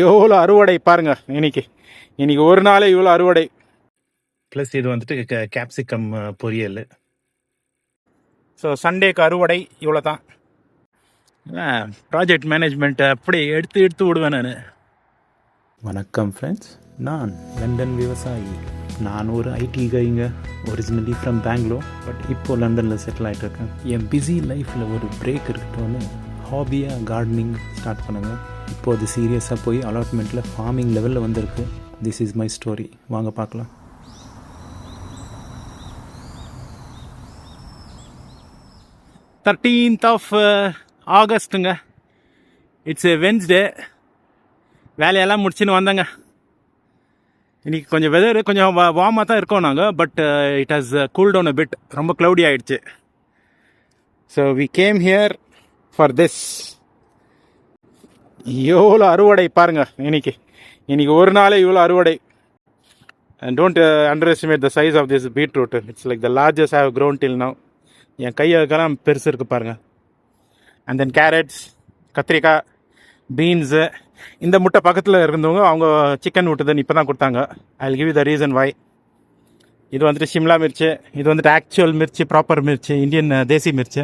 எவ்வளோ அறுவடை பாருங்க இன்னைக்கு. இன்னைக்கு ஒரு நாளே இவ்வளோ அறுவடை. ப்ளஸ் இது வந்துட்டு கேப்சிகம் பொரியல். ஸோ சண்டேக்கு அறுவடை இவ்வளோ தான். ப்ராஜெக்ட் மேனேஜ்மெண்ட்டை அப்படியே எடுத்து விடுவேன் நான். வணக்கம் ஃப்ரெண்ட்ஸ், நான் லண்டன் விவசாயி. நான் ஒரு ஐடி கைங்க, ஒரிஜினலி ஃப்ரம் பெங்களூர், பட் இப்போது லண்டனில் செட்டில் ஆகிட்டு இருக்கேன். என் பிஸி லைஃப்பில் ஒரு பிரேக் இருக்கட்டும்னு ஹாபியாக கார்டனிங் ஸ்டார்ட் பண்ணுங்க. இப்போது அது சீரியஸாக போய் அலாட்மெண்ட்டில் ஃபார்மிங் லெவலில் வந்திருக்கு. This is my story. வாங்க பார்க்கலாம். ஆகஸ்ட்டுங்க. It's a Wednesday. வேலையெல்லாம் முடிச்சுன்னு வந்தேங்க. இன்றைக்கி கொஞ்சம் வெதர் கொஞ்சம் வார்மாக தான் இருக்கோம் நாங்கள், but it has cool down a bit. ரொம்ப க்ளவுடி ஆகிடுச்சு. So we came here for this. எவ்வளோ அறுவடை பாருங்க இன்னைக்கு. இன்னைக்கு ஒரு நாளே இவ்வளோ அறுவடை. And don't underestimate the size of this beetroot. It's like the largest have grown till now. என் கையெல்லாம் பெருசு இருக்குது பாருங்கள். அண்ட் தென் கேரட்ஸ், கத்திரிக்காய், பீன்ஸு. இந்த முட்டை பக்கத்தில் இருந்தவங்க அவங்க சிக்கன் விட்டுதுன்னு இப்போ தான் கொடுத்தாங்க. I will give you the reason why. இது வந்துட்டு ஷிம்லா மிர்ச்சி, இது வந்துட்டு ஆக்சுவல் மிர்ச்சி, ப்ராப்பர் மிர்ச்சி, இந்தியன் தேசி மிர்ச்சி.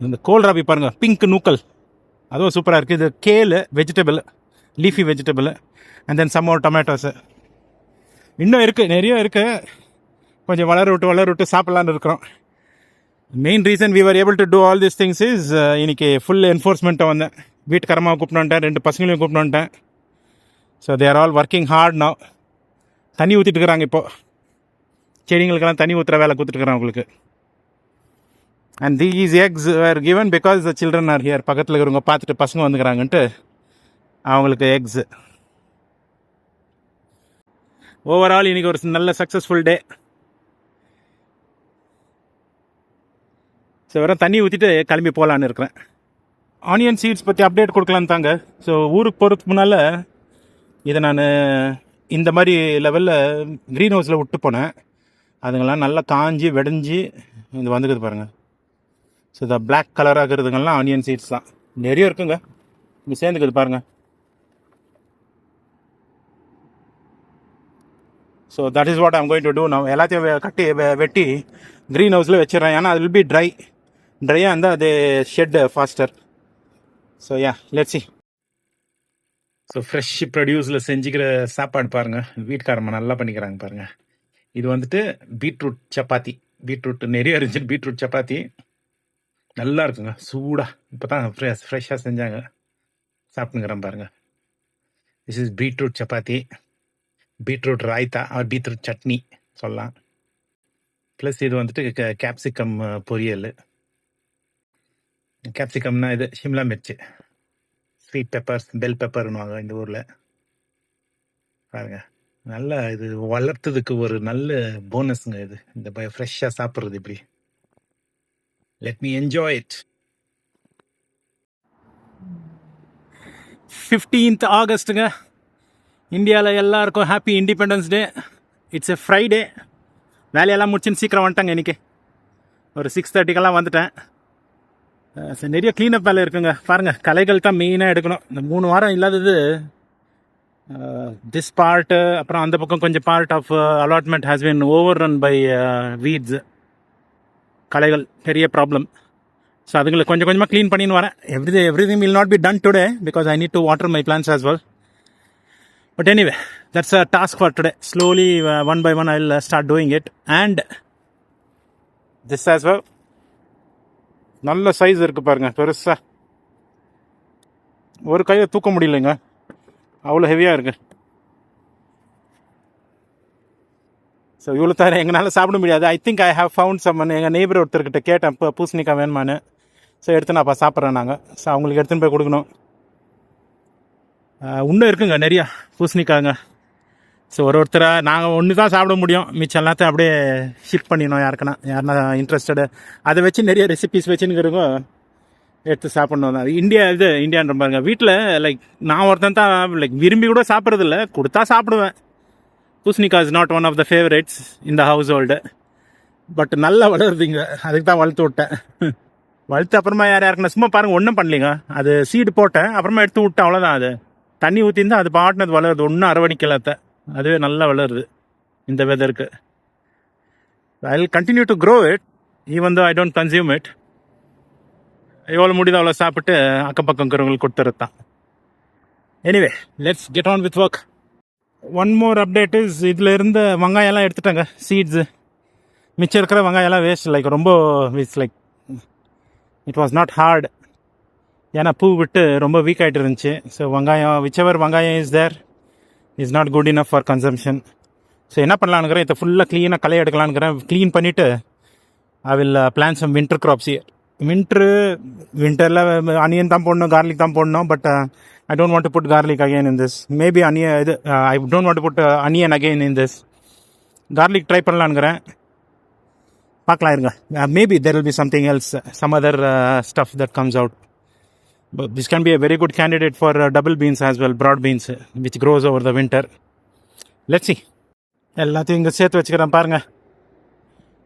இந்த கோல்ராபி பாருங்கள், பிங்க் நூக்கல், அதுவும் சூப்பராக இருக்குது. இது kale vegetable, leafy vegetable. And then some more tomatoes இன்னும் இருக்குது, நிறைய இருக்குது. கொஞ்சம் வளர விட்டு சாப்பிட்லான்னு இருக்கிறோம். Main reason we are able to do all these things is இன்னைக்கு ஃபுல் என்ஃபோர்ஸ்மெண்ட்டை வந்தேன். வீட்டுக்காரமாக கூப்பிட்டு வந்துட்டேன், 2 பசங்களையும் கூப்பிட்டு வந்துட்டேன். So they are all working hard now. தண்ணி ஊற்றிட்டு இருக்கிறாங்க இப்போது. செடிங்களுக்கெல்லாம் தண்ணி ஊற்றுற வேலை கொடுத்துட்டுருக்குறேன் அவங்களுக்கு. And these X were given because the children are here. பக்கத்தில் இருக்கிறவங்க பார்த்துட்டு பசங்க வந்துக்கிறாங்கன்ட்டு அவங்களுக்கு எக்ஸு. ஓவரால் இன்றைக்கி ஒரு நல்ல சக்ஸஸ்ஃபுல் டே. ஸோ வெறும் தண்ணி ஊற்றிட்டு கிளம்பி போகலான்னு இருக்கிறேன். ஆனியன் சீட்ஸ் பற்றி அப்டேட் கொடுக்கலான்னு தாங்க. ஸோ ஊருக்கு போகிறதுக்கு முன்னால் இதை நான் இந்த மாதிரி லெவலில் க்ரீன் ஹவுஸில் விட்டு போனேன். அதுங்கெல்லாம் நல்லா காஞ்சி வெடைஞ்சி இது வந்துக்குது பாருங்கள். ஸோ இந்த பிளாக் கலராக இருக்கிறதுங்கெல்லாம் ஆனியன் சீட்ஸ் தான். நிறைய இருக்குங்க இங்கே சேர்ந்துக்குது பாருங்கள். So that is what I'm going to do. நான் எல்லாத்தையும் கட்டி வெட்டி க்ரீன் ஹவுஸில் வச்சிடறேன். ஏன்னா அது வில் பி ட்ரையாக இருந்தால் அது shed faster. So yeah, let's see. So fresh ப்ரொடியூஸில் செஞ்சுக்கிற சாப்பாடு பாருங்கள். வீட்டுக்காரம்மா நல்லா பண்ணிக்கிறாங்க பாருங்கள். இது வந்துட்டு பீட்ரூட் சப்பாத்தி. பீட்ரூட் நிறைய இருந்துச்சு. பீட்ரூட் சப்பாத்தி நல்லா இருக்குங்க, சூடாக. இப்போ தான் ஃப்ரெஷ்ஷாக செஞ்சாங்க, சாப்பிட்டுங்கிறேன் பாருங்கள். This is beetroot chapati, beetroot raita or beetroot chutney சொல்லலாம். ப்ளஸ் இது வந்துட்டு கேப்சிகம் பொரியல். கேப்சிகம்னா இது ஷிம்லா மிர்ச்சி, ஸ்வீட் பெப்பர்ஸ், பெல் பெப்பர்னுவாங்க இந்த ஊரில். பாருங்க, நல்லா இது வளர்த்ததுக்கு ஒரு நல்ல போனஸுங்க இது, இந்த ஃப்ரெஷ்ஷாக சாப்பிட்றது. இப்படி let me enjoy it. 15th ஆகஸ்ட்டுங்க. இந்தியாவில் எல்லாருக்கும் happy independence day. It's a Friday. வேலையெல்லாம் முடிச்சுன்னு சீக்கிரம் வந்துட்டாங்க. இன்றைக்கி ஒரு 6:30க்கெல்லாம் வந்துட்டேன். நிறைய க்ளீனப் வேலை இருக்குங்க. பாருங்கள், களைகள் தான் மெயினாக எடுக்கணும். இந்த 3 வாரம் இல்லாதது திஸ் பார்ட்டு, அப்புறம் அந்த பக்கம் கொஞ்சம் part of allotment has been overrun by weeds. களைகள் பெரிய ப்ராப்ளம். ஸோ அதுங்களுக்கு கொஞ்சம் கொஞ்சமாக க்ளீன் பண்ணின்னு வரேன். Everything will not be done today because I need to water my plants as well. But anyway, that's a task for today. Slowly one by one I will start doing it. And this as well நல்ல size இருக்குது பாருங்கள், பெருசாக. ஒரு கையை தூக்க முடியலைங்க, அவ்வளோ ஹெவியாக இருக்குது. ஸோ இவ்வளோ தவிர எங்களால் சாப்பிட முடியாது. I think I have found someone. எங்கள் நெய்பர் ஒருத்தர்கிட்ட கேட்டேன், இப்போ பூசணிக்காய் வேணுமான்னு. ஸோ எடுத்து நான் சாப்பிட்றேன். நாங்கள் ஸோ அவங்களுக்கு எடுத்துன்னு போய் கொடுக்கணும். இன்னும் இருக்குங்க நிறையா பூசணிக்காங்க. ஸோ ஒருத்தராக நாங்கள் ஒன்று தான் சாப்பிட முடியும், மிச்சம் எல்லாத்தையும் அப்படியே ஷிஃப்ட் பண்ணிடணும் யாருன்னா இன்ட்ரெஸ்டடு. அதை வச்சு நிறைய ரெசிபிஸ் வச்சுன்னுக்கிறவங்க எடுத்து சாப்பிட்ணும். அது இந்தியான்ற பாருங்க. வீட்டில் லைக் நான் ஒருத்தன் தான் லைக் விரும்பி கூட சாப்பிட்றதில்ல, கொடுத்தா சாப்பிடுவேன். பூசணிக்காய் is not one of the favourites இந்த ஹவுஸ் ஹோல்டு. பட் நல்லா வளருதுங்க, அதுக்கு தான் வளர்த்து விட்டேன். வளர்த்து அப்புறமா யாருக்குன்னா சும்மா பாருங்கள், ஒன்றும் பண்ணலிங்க. அது சீடு போட்டேன், அப்புறமா எடுத்து விட்டேன், அவ்வளோதான். அது தண்ணி ஊற்றிருந்தால் அது பாட்டினது வளருது, ஒன்றும் அரவணிக்கலாத்த, அதுவே நல்லா வளருது இந்த வெதருக்கு. I will continue to grow it even though I don't consume it. எவ்வளோ முடியுதோ அவ்வளோ சாப்பிட்டு அக்கம் பக்கம் இருக்கிறவங்களுக்கு கொடுத்துறது தான். Anyway let's get on with work. One more update is, இதில் இருந்த வெங்காயம்லாம் எடுத்துட்டாங்க, சீட்ஸு. மிச்சம் இருக்கிற வெங்காயம்லாம் வேஸ்ட். லைக் ரொம்ப it's like it was not hard. ஏன்னா பூ விட்டு ரொம்ப வீக் ஆகிட்டு இருந்துச்சு. ஸோ வெங்காயம் விச்சவர் வெங்காயம் is there is not good enough for consumption. So என்ன பண்ணலான்னுக்கிறேன், இதை ஃபுல்லாக க்ளீனாக களை எடுக்கலான்னுக்கிறேன். க்ளீன் பண்ணிவிட்டு I will plan some winter crops year. வின்டரில் அனியன் தான் போடணும், கார்லிக் தான் போடணும். But I don't want to put garlic again in this. Maybe onion, I don't want to put onion again in this. Garlic try பண்ணலான்னுக்கிறேன், பார்க்கலாம் இருங்க. Maybe there will be something else, some other stuff that comes out. But this can be a very good candidate for double beans as well, broad beans, which grows over the winter. Let's see. எல்லாத்தையும் இங்கே சேர்த்து வச்சுக்கிறேன் பாருங்க.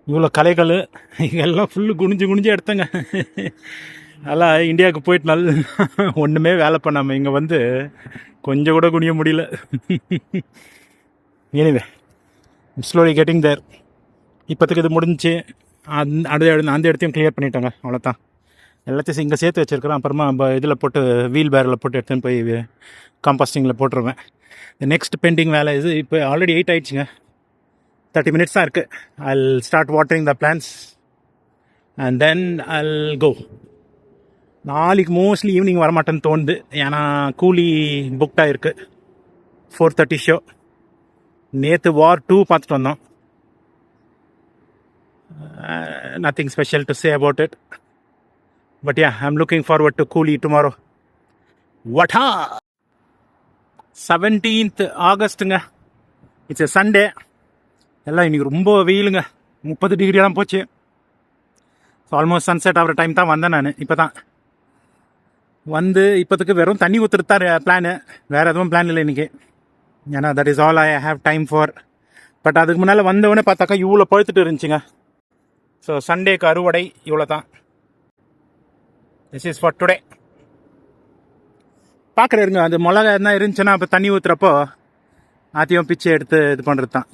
இவ்வளோ கலைகள் எல்லாம் full குனிஞ்சு எடுத்தங்க. அதெல்லாம் இந்தியாவுக்கு போயிட்டு நல்ல ஒன்றுமே வேலை பண்ணாமல் இங்கே வந்து கொஞ்சம் கூட குனிய முடியல. எனிவே ஸ்லோலி கெட்டிங் தேர். இப்போத்துக்கு இது முடிஞ்சிச்சு. அந்த இடத்தையும் கிளியர் பண்ணிட்டாங்க, அவ்வளோதான். எல்லாத்தையும் இங்கே சேர்த்து வச்சுருக்கிறேன். அப்புறமா இதில் போட்டு வீல் பேரில் போட்டு எடுத்துன்னு போய் காம்பாஸ்டிங்கில் போட்டுருவேன். நெக்ஸ்ட் பெண்டிங் வேலை இது. இப்போ ஆல்ரெடி 8 ஆகிடுச்சுங்க, 30 minutes தான் இருக்குது. I'll start watering the plants and then I'll go. நாளைக்கு மோஸ்ட்லி ஈவினிங் வரமாட்டேன்னு தோணுது. ஏன்னா கூலி புக்டாக இருக்குது, 4:30 ஷோ. நேற்று வார் 2 பார்த்துட்டு வந்தோம். Nothing special to say about it. But yeah, I'm looking forward to Coolie tomorrow. வட்டா 17th ஆகஸ்ட்டுங்க. It's a Sunday. எல்லாம் இன்றைக்கி ரொம்ப வெயிலுங்க, 30 டிகிரியெல்லாம் போச்சு. ஸோ ஆல்மோஸ்ட் சன்செட் ஆகிற டைம் தான் வந்தேன் நான். இப்போ தான் வந்து இப்போதுக்கு வெறும் தண்ணி ஊற்றுறது தான் பிளானு, வேறு எதுவும் பிளான் இல்லை இன்றைக்கி. ஏன்னா that is all I have time for. But அதுக்கு முன்னால் வந்தவொடனே பார்த்தாக்கா இவ்வளோ பழுத்துட்டு இருந்துச்சுங்க. ஸோ சண்டேக்கு அறுவடை இவ்வளோ தான். This is for today. பார்க்குறேங்க, அது மிளகா என்ன இருந்துச்சுன்னா அப்போ தண்ணி ஊற்றுறப்போ அதையும் பிச்சை எடுத்து இது பண்ணுறது தான்.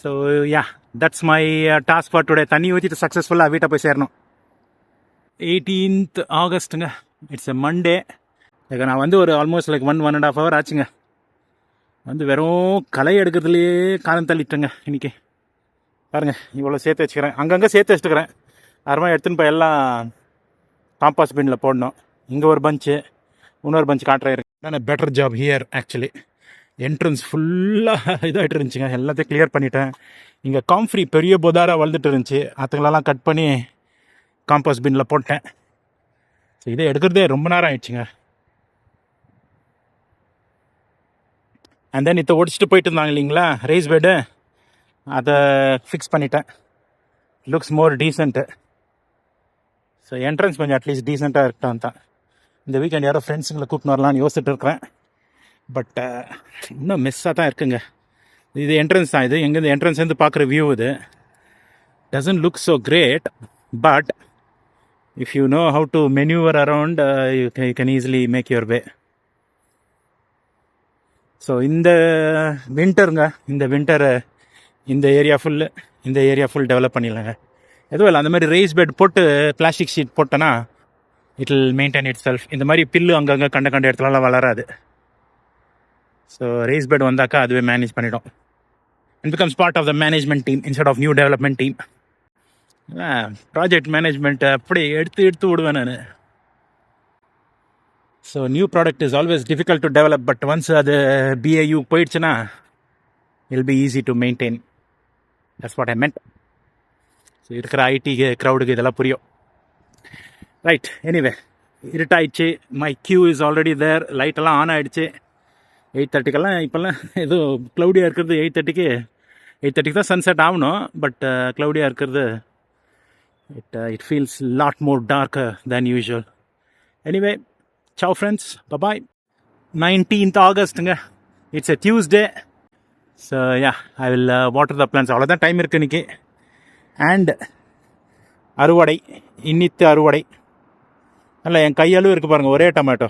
So yeah, that's my task for today. தண்ணி ஊற்றிட்டு சக்ஸஸ்ஃபுல்லாக வீட்டை போய் சேரணும். 18th ஆகஸ்ட்டுங்க. It's a Monday. நான் வந்து ஒரு ஆல்மோஸ்ட் லைக் 1.5 hour ஆச்சுங்க. வந்து வெறும் களை எடுக்கிறதுலையே காலம் தள்ளிட்டேங்க இன்றைக்கி. பாருங்கள், இவ்வளோ சேர்த்து வச்சுக்கிறேன், அங்கங்கே சேர்த்து வச்சுக்கிறேன். அப்புறமா எடுத்துன்னு போய் எல்லாம் காம்பாஸ் பின்னில் போடணும். இங்கே ஒரு பஞ்சு, இன்னொரு பஞ்சு காட்டுறேன். Better job here actually. Entrance ஃபுல்லாக இதாகிட்டு இருந்துச்சுங்க, எல்லாத்தையும் கிளியர் பண்ணிட்டேன். இங்கே காம்ஃப்ரீ பெரிய பொதாராக வளர்ந்துட்டு இருந்துச்சு, அதுங்களெல்லாம் கட் பண்ணி காம்பாஸ் பின்னில் போட்டேன். ஸோ இதை எடுக்கிறதே ரொம்ப நேரம் ஆயிடுச்சுங்க. அண்ட் தென் இதை ஒடிச்சிட்டு போயிட்டு இருந்தாங்க இல்லைங்களா ரைஸ் பெட்டு, அதை ஃபிக்ஸ் பண்ணிட்டேன். லுக்ஸ் மோர் டீசென்ட்டு. ஸோ என்ட்ரன்ஸ் கொஞ்சம் அட்லீஸ்ட் டீசெண்டாக இருக்கட்டும் தான். இந்த வீக்கெண்ட் யாரோ ஃப்ரெண்ட்ஸுங்களை கூப்பிட்டு வரலான்னு யோசிச்சுட்டு இருக்கிறேன். பட் இன்னும் மிஸ்ஸாக தான் இருக்குங்க. இது என்ட்ரன்ஸ் தான். இது எங்கேருந்து என்ட்ரன்ஸ்லேருந்து பார்க்குற வியூ. இது doesn't look so great, but if you know how to maneuver around, you can easily make your way. So இந்த வின்டருங்க, இந்த வின்டரை இந்த ஏரியா ஃபுல் டெவலப் பண்ணிடலாங்க. எதுவும் இல்லை, அந்த மாதிரி ரைஸ் பெட் போட்டு பிளாஸ்டிக் ஷீட் போட்டோன்னா it will maintain it self. இந்த மாதிரி பில்லு அங்கங்கே கண்ட இடத்துலலாம் வளராது. ஸோ ரைஸ் பெட் வந்தாக்கா அதுவே மேனேஜ் பண்ணிடும். and becomes part of the management team instead of new development team. Project management அப்படி எடுத்து விடுவேன் நான். So new product is always difficult to develop, but once அது BAU போயிடுச்சுன்னா it'll be easy to maintain. That's what I meant. So இருக்கிற IT க்ரௌடுக்கு இதெல்லாம் புரியும். ரைட், எனிவே இருட்டாயிடுச்சு. My queue is already there. லைட்டெல்லாம் ஆன் ஆகிடுச்சு. 8:30க்கெல்லாம் இப்போல்லாம் ஏதோ க்ளவுடியாக இருக்கிறது. 8:30க்கு தான் சன்செட் ஆகணும், பட் க்ளவுடியாக இருக்கிறது. It feels a lot more darker than usual. Anyway, ciao friends, bye-bye. 19th Augustங்க. It's a Tuesday. So yeah, I will water the plants. அவ்வளோதான் டைம் இருக்குது இன்றைக்கி. அண்ட் அறுவடை, இன்னித்து அறுவடை. அல்ல என் கையளவு இருக்குது பாருங்கள், ஒரே டொமேட்டோ.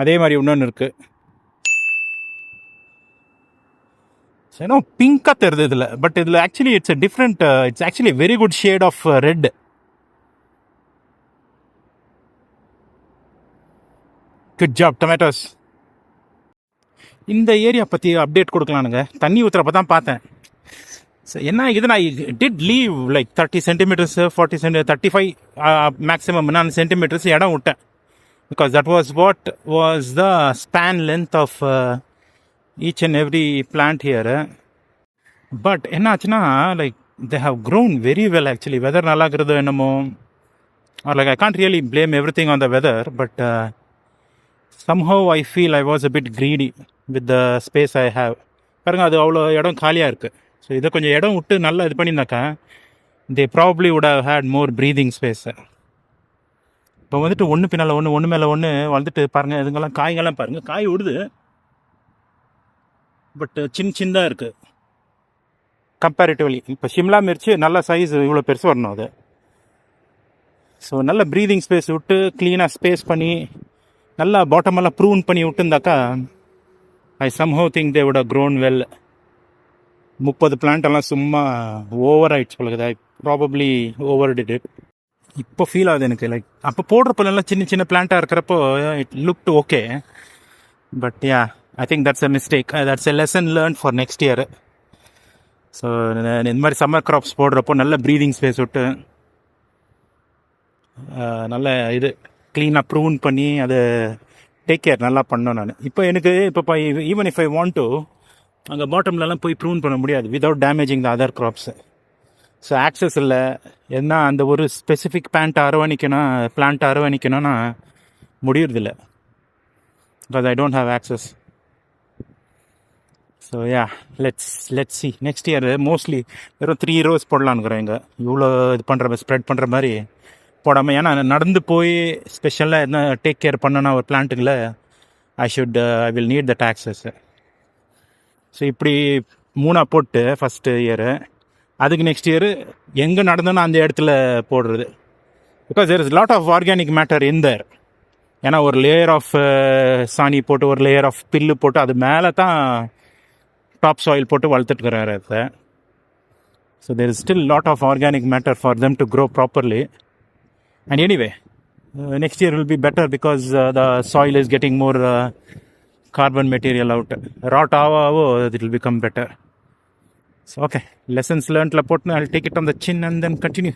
அதே மாதிரி இன்னொன்று இருக்குது. ஏன்னா பிங்காக தெரியுது இதில், பட் இதில் actually it's a different, it's actually very good shade of red. Good job tomatoes. இந்த ஏரியா பற்றி அப்டேட் கொடுக்கலானுங்க. தண்ணி ஊற்றுறப்ப தான் பார்த்தேன். ஸோ என்ன ஆகுது, நான் did leave like 30 centimetres 35 maximum நான் சென்டிமீட்டர்ஸ் இடம் விட்டேன். Because that was what was the span length of each and every plant here. But என்ன ஆச்சுன்னா, like they have grown very well actually. Weather நல்லா இருக்கிறதோ என்னமோ, R like I can't really blame everything on the weather, but somehow I feel I was a bit greedy with the space I have. பாருங்க, அது அவ்வளோ இடம் காலியாக இருக்குது. So இதை கொஞ்சம் இடம் விட்டு நல்லா இது பண்ணியிருந்தாக்கா they probably would have had more breathing space. இப்போ வந்துட்டு ஒன்று பின்னால் ஒன்று மேலே ஒன்று வந்துட்டு பாருங்கள். இதுங்கெல்லாம் காய்கள்லாம் பாருங்கள், காய் விடுது, பட் சின்னதாக இருக்குது கம்பேரிட்டிவ்லி. இப்போ ஷிம்லா மிர்ச்சி நல்ல சைஸ் இவ்வளோ பெருசு வரணும் அது. ஸோ நல்ல ப்ரீதிங் ஸ்பேஸ் விட்டு க்ளீனாக ஸ்பேஸ் பண்ணி நல்லா பாட்டமெல்லாம் ப்ரூன் பண்ணி விட்டுருந்தாக்கா ஐ somehow think they would have grown well. 30 plant எல்லாம் சும்மா ஓவர் ஆயிடுச்சு போல. ஐ ப்ராபப்ளி ஓவர் டிட் இட். இப்போ ஃபீல் ஆகுது எனக்கு, லைக் அப்போ போடுறப்பெல்லாம் சின்ன சின்ன பிளான்ட்டாக இருக்கிறப்போ it looked okay. But yeah, I think that's a mistake. That's a lesson learn for next year. So இந்த மாதிரி சம்மர் க்ராப்ஸ் போடுறப்போ நல்ல ப்ரீதிங் ஸ்பேஸ் விட்டு நல்ல இது க்ளீனாக ப்ரூன் பண்ணி அதை டேக் கேர் நல்லா பண்ணோம் நான். இப்போ எனக்கு இப்போ even if I want to அங்கே பாட்டம்லலாம் போய் ப்ரூன் பண்ண முடியாது without damaging the other crops. So access இல்லை. என்ன அந்த ஒரு ஸ்பெசிஃபிக் பிளான்ட் அரவணைக்கணும்னா முடியறதில்ல, because I don't have access. So yeah, let's C next year mostly வெறும் 3 rows போடலான்னுக்குறேன். இங்கே இவ்வளோ இது பண்ணுற ஸ்ப்ரெட் பண்ணுற மாதிரி போடாமல், ஏன்னா நடந்து போய் ஸ்பெஷலாக என்ன டேக் கேர் பண்ணனா ஒரு பிளான்ட்டுங்கள I will need that access. So இப்படி 3 போட்டு ஃபஸ்ட்டு இயரு, அதுக்கு நெக்ஸ்ட் இயரு எங்கே நடந்தோன்னா அந்த இடத்துல போடுறது. Because there is lot of organic matter in there. ஏன்னா ஒரு லேயர் ஆஃப் சாணி போட்டு ஒரு லேயர் ஆஃப் பில்லு போட்டு அது மேலே தான் டாப் சாயில் போட்டு வளர்த்துட்டுக்கிறாரு அதை. So there is still lot of organic matter for them to grow properly. And anyway, next year will be better because the soil is getting more carbon material out. Rot avo, it will become better. So okay, lessons learned la potna, I'll take it on the chin and then continue.